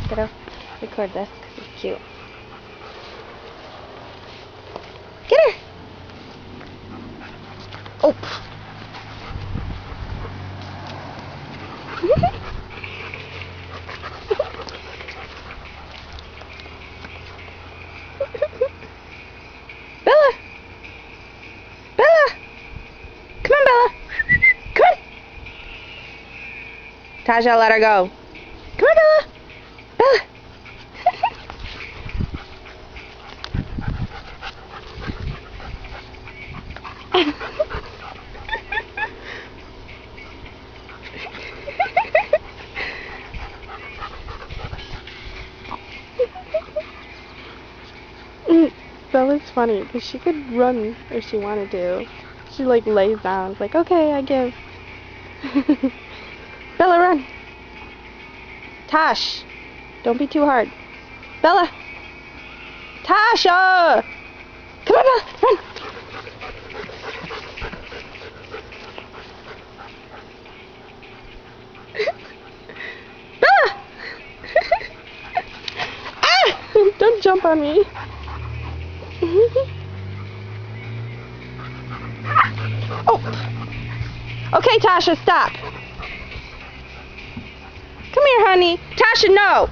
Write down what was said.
Get her. Record this because it's cute. Get her! Oh! Bella! Bella! Come on, Bella! Come on! Tasha, let her go. Come on, Bella! Bella! Bella's funny because she could run if she wanted to. She like lays down. It's like, okay, I give. Bella, run. Tash, don't be too hard. Bella. Tasha! Come on, Bella, run. Bella! Ah! Don't jump on me. Oh! Okay, Tasha, stop. Come here, honey. Tasha, no!